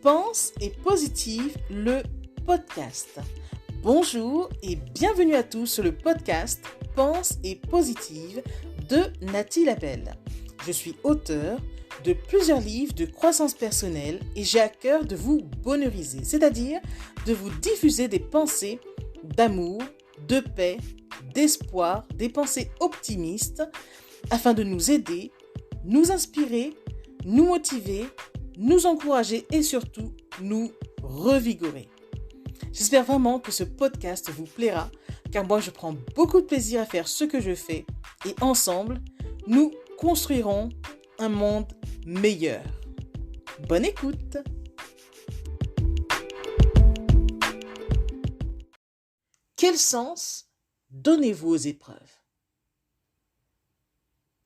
Pense et positive, le podcast. Bonjour et bienvenue à tous sur le podcast Pense et positive de Nathalie Labelle. Je suis auteure de plusieurs livres de croissance personnelle et j'ai à cœur de vous bonheuriser, c'est-à-dire de vous diffuser des pensées d'amour, de paix, d'espoir, des pensées optimistes afin de nous aider, nous inspirer, nous motiver, nous encourager et surtout nous revigorer. J'espère vraiment que ce podcast vous plaira car moi je prends beaucoup de plaisir à faire ce que je fais et ensemble nous construirons un monde meilleur. Bonne écoute! Quel sens donnez-vous aux épreuves?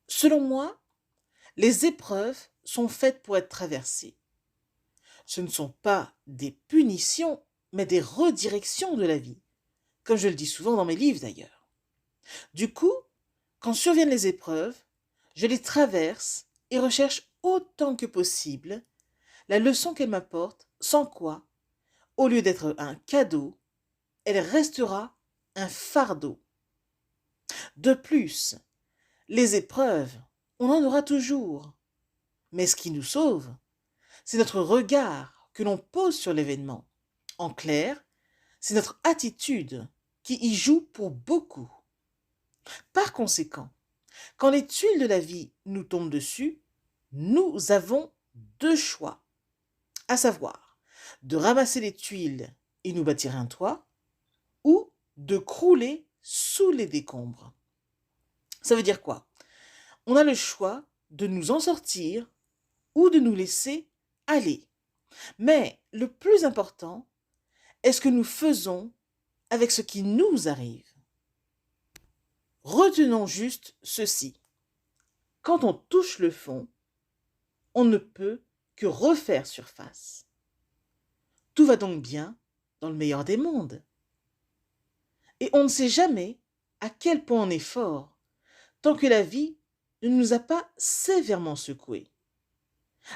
Selon moi, les épreuves sont faites pour être traversées. Ce ne sont pas des punitions, mais des redirections de la vie, comme je le dis souvent dans mes livres d'ailleurs. Du coup, quand surviennent les épreuves, je les traverse et recherche autant que possible la leçon qu'elles m'apportent, sans quoi, au lieu d'être un cadeau, elle restera un fardeau. De plus, les épreuves, on en aura toujours. Mais ce qui nous sauve, c'est notre regard que l'on pose sur l'événement. En clair, c'est notre attitude qui y joue pour beaucoup. Par conséquent, quand les tuiles de la vie nous tombent dessus, nous avons deux choix, à savoir de ramasser les tuiles et nous bâtir un toit, ou de crouler sous les décombres. Ça veut dire quoi? On a le choix de nous en sortir ou de nous laisser aller. Mais le plus important est ce que nous faisons avec ce qui nous arrive. Retenons juste ceci. Quand on touche le fond, on ne peut que refaire surface. Tout va donc bien dans le meilleur des mondes. Et on ne sait jamais à quel point on est fort tant que la vie ne nous a pas sévèrement secoués.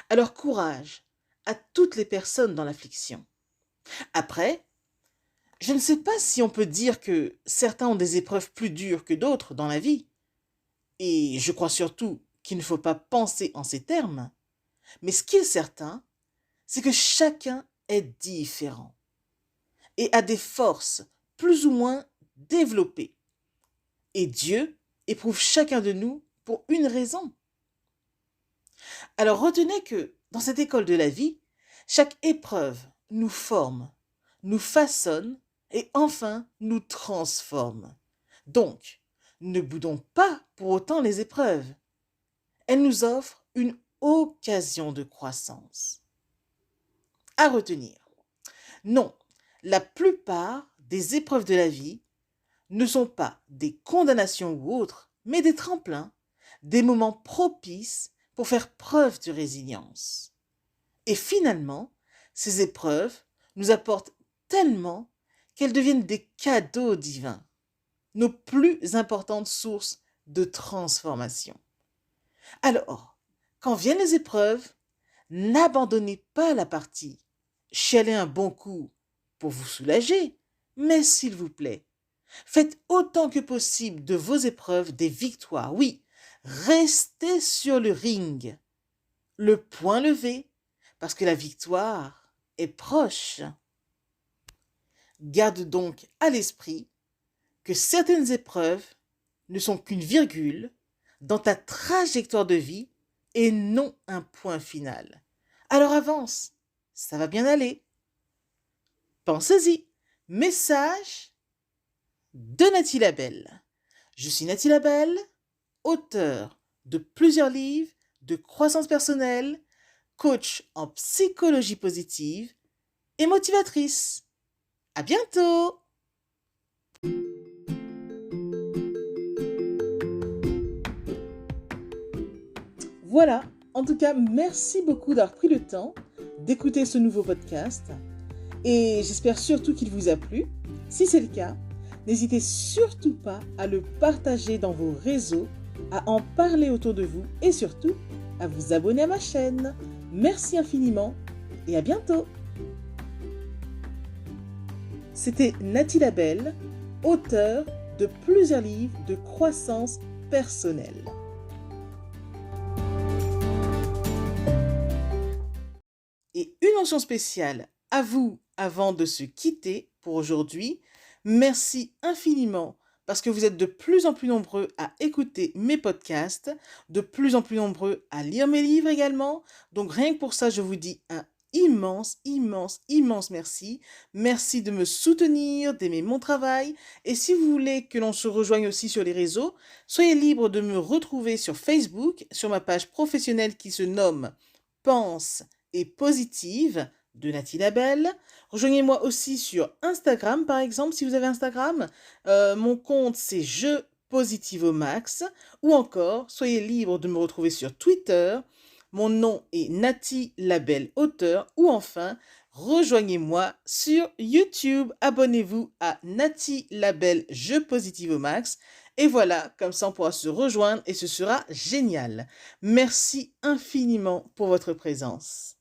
Alors courage à toutes les personnes dans l'affliction. Après, je ne sais pas si on peut dire que certains ont des épreuves plus dures que d'autres dans la vie. Et je crois surtout qu'il ne faut pas penser en ces termes. Mais ce qui est certain, c'est que chacun est différent et a des forces plus ou moins développées. Et Dieu éprouve chacun de nous pour une raison. Alors retenez que dans cette école de la vie, chaque épreuve nous forme, nous façonne et enfin nous transforme. Donc, ne boudons pas pour autant les épreuves. Elles nous offrent une occasion de croissance. À retenir. Non, la plupart des épreuves de la vie ne sont pas des condamnations ou autres, mais des tremplins, des moments propices pour faire preuve de résilience. Et finalement, ces épreuves nous apportent tellement qu'elles deviennent des cadeaux divins, nos plus importantes sources de transformation. Alors, quand viennent les épreuves, n'abandonnez pas la partie, chialez un bon coup pour vous soulager, mais s'il vous plaît, faites autant que possible de vos épreuves des victoires. Oui, restez sur le ring, le poing levé, parce que la victoire est proche. Garde donc à l'esprit que certaines épreuves ne sont qu'une virgule dans ta trajectoire de vie et non un point final. Alors avance, ça va bien aller. Pensez-y. Message de Nathalie Labelle. Je suis Nathalie Labelle, auteure de plusieurs livres de croissance personnelle, coach en psychologie positive et motivatrice. À bientôt! Voilà, en tout cas, merci beaucoup d'avoir pris le temps d'écouter ce nouveau podcast et j'espère surtout qu'il vous a plu. Si c'est le cas, n'hésitez surtout pas à le partager dans vos réseaux, à en parler autour de vous et surtout à vous abonner à ma chaîne. Merci infiniment et à bientôt. C'était Nathalie Labelle, auteure de plusieurs livres de croissance personnelle. Et une mention spéciale à vous avant de se quitter pour aujourd'hui. Merci infiniment parce que vous êtes de plus en plus nombreux à écouter mes podcasts, de plus en plus nombreux à lire mes livres également. Donc rien que pour ça, je vous dis un immense, immense, immense merci. Merci de me soutenir, d'aimer mon travail. Et si vous voulez que l'on se rejoigne aussi sur les réseaux, soyez libre de me retrouver sur Facebook, sur ma page professionnelle qui se nomme Pense et positive de Nathalie Labelle. Rejoignez-moi aussi sur Instagram, par exemple, si vous avez Instagram. Mon compte, c'est Je Positive au Max. Ou encore, soyez libre de me retrouver sur Twitter. Mon nom est Nathalie Labelle, auteur. Ou enfin, rejoignez-moi sur YouTube. Abonnez-vous à Nathalie Labelle, Je Positive au Max. Et voilà, comme ça on pourra se rejoindre et ce sera génial. Merci infiniment pour votre présence.